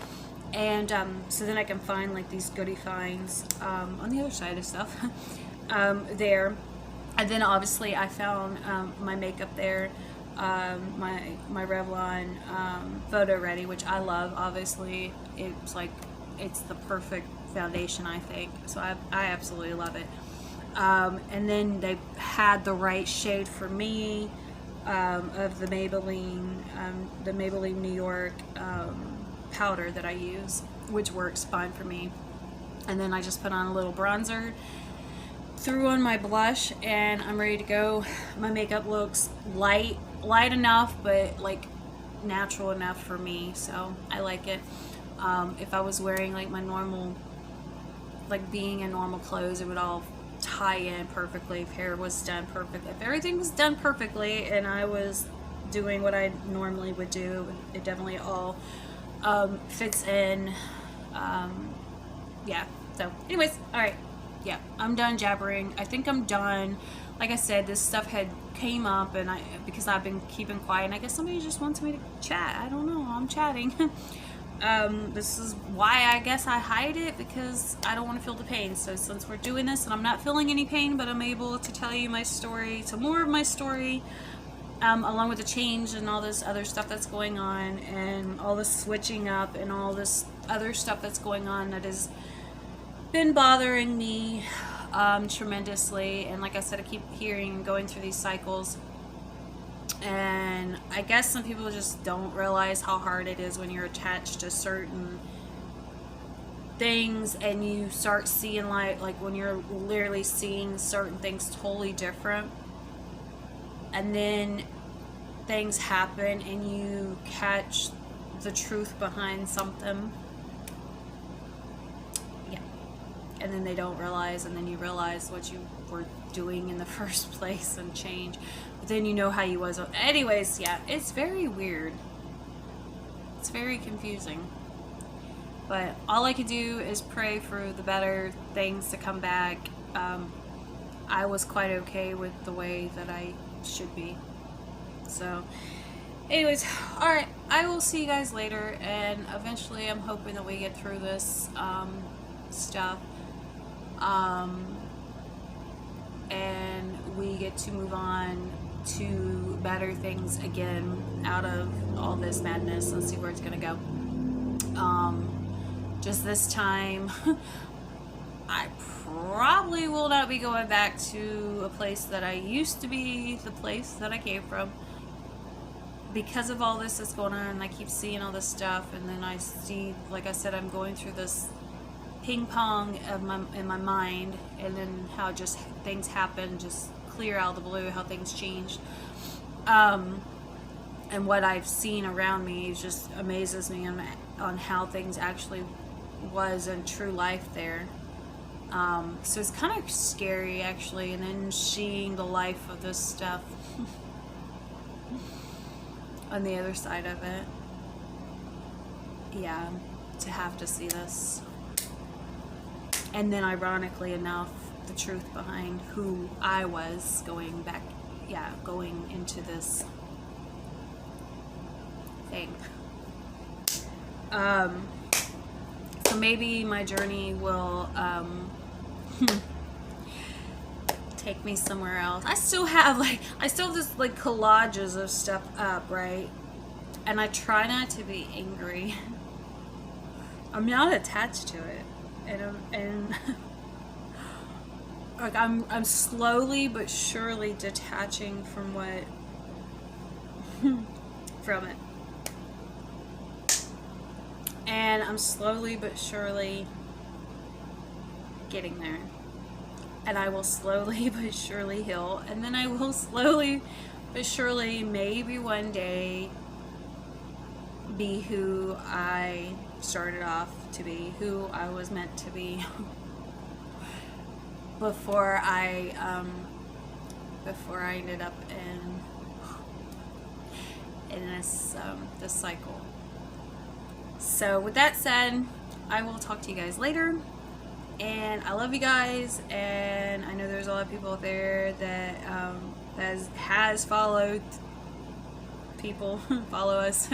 And so then I can find like these goodie finds on the other side of stuff there. And then obviously I found my makeup there, my Revlon Photo Ready, which I love. Obviously it's like, it's the perfect foundation, I think. So I absolutely love it. And then they had the right shade for me of the Maybelline New York powder that I use, which works fine for me. And then I just put on a little bronzer, threw on my blush, and I'm ready to go. My makeup looks light enough, but like natural enough for me, so I like it. If I was wearing like my normal, like being in normal clothes, it would all tie in perfectly. If hair was done perfectly, if everything was done perfectly and I was doing what I normally would do, it definitely all fits in. Yeah, so anyways, all right, yeah, I'm done jabbering. I think I'm done. Like I said, this stuff had came up, and because I've been keeping quiet, and I guess somebody just wants me to chat. I don't know, I'm chatting. This is why I guess I hide it, because I don't want to feel the pain. So since we're doing this and I'm not feeling any pain, but I'm able to tell you my story, so more of my story, along with the change and all this other stuff that's going on, and all this switching up and all this other stuff that's going on that has been bothering me tremendously. And like I said, I keep hearing, going through these cycles, and I guess some people just don't realize how hard it is when you're attached to certain things, and you start seeing like when you're literally seeing certain things totally different, and then things happen and you catch the truth behind something. Yeah. And then they don't realize, and then you realize what you were doing in the first place and change. But then you know how you was. Anyways, yeah, it's very weird. It's very confusing. But all I can do is pray for the better things to come back. I was quite okay with the way that I should be. So, anyways, alright, I will see you guys later, and eventually I'm hoping that we get through this stuff. And we get to move on to better things again out of all this madness and see where it's gonna go. Just this time, I probably will not be going back to a place that I used to be, the place that I came from, because of all this that's going on. And I keep seeing all this stuff, and then I see, like I said, I'm going through this ping pong of in my mind, and then how just things happen, just clear out of the blue, how things changed, and what I've seen around me just amazes me on how things actually was in true life there. So it's kind of scary actually, and then seeing the life of this stuff on the other side of it. Yeah, to have to see this. And then ironically enough, the truth behind who I was going into this thing. So maybe my journey will take me somewhere else. I still have this like collages of stuff up, right? And I try not to be angry. I'm not attached to it. And like I'm slowly but surely detaching from what from it. And I'm slowly but surely getting there. And I will slowly but surely heal. And then I will slowly but surely, maybe one day, be who I started off to be, who I was meant to be before I ended up in this this cycle. So with that said, I will talk to you guys later, and I love you guys, and I know there's a lot of people out there that has followed people follow us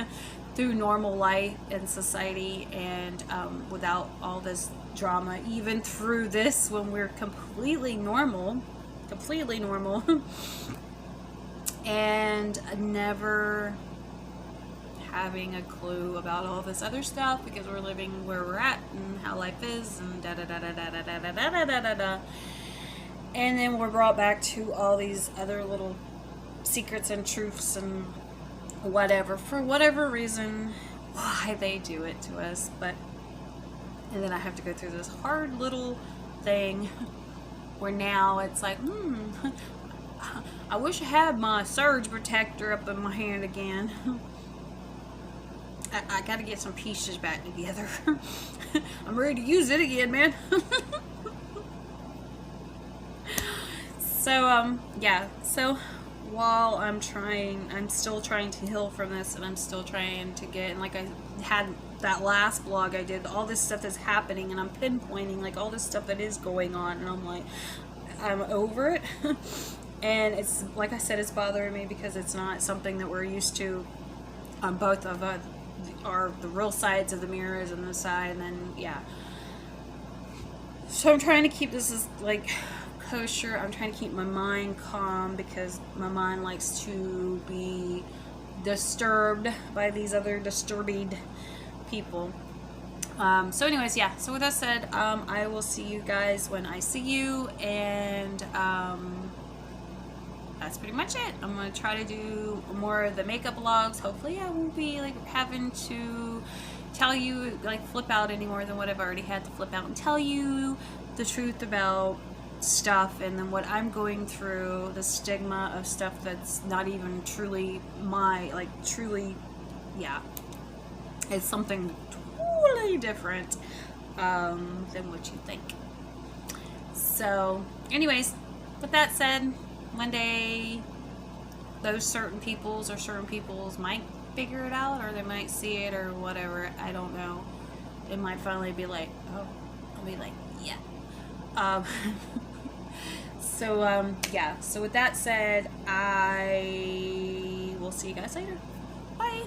through normal life and society, and without all this drama, even through this when we're completely normal and never having a clue about all this other stuff because we're living where we're at and how life is and da da da da da da da da da da da da. And then we're brought back to all these other little secrets and truths and whatever, for whatever reason, why they do it to us. But and then I have to go through this hard little thing where now it's like, I wish I had my surge protector up in my hand again. I gotta get some pieces back together. I'm ready to use it again, man. So, yeah, so while I'm still trying to heal from this, and I'm still trying to get, and like I had that last blog I did, all this stuff that's happening, and I'm pinpointing like all this stuff that is going on, and I'm like, I'm over it. And it's, like I said, it's bothering me because it's not something that we're used to on both of are the real sides of the mirrors and the side, and then yeah. So I'm trying to keep this as like kosher. I'm trying to keep my mind calm because my mind likes to be disturbed by these other disturbed people. So anyways, yeah, so with that said, I will see you guys when I see you, and that's pretty much it. I'm going to try to do more of the makeup vlogs. Hopefully I won't be like having to tell you, like flip out any more than what I've already had to flip out and tell you the truth about stuff, and then what I'm going through, the stigma of stuff that's not even truly yeah, it's something totally different than what you think. So anyways, with that said, one day those certain peoples might figure it out, or they might see it, or whatever. I don't know. It might finally be like, oh, I'll be like, yeah. So yeah, so with that said, I will see you guys later. Bye.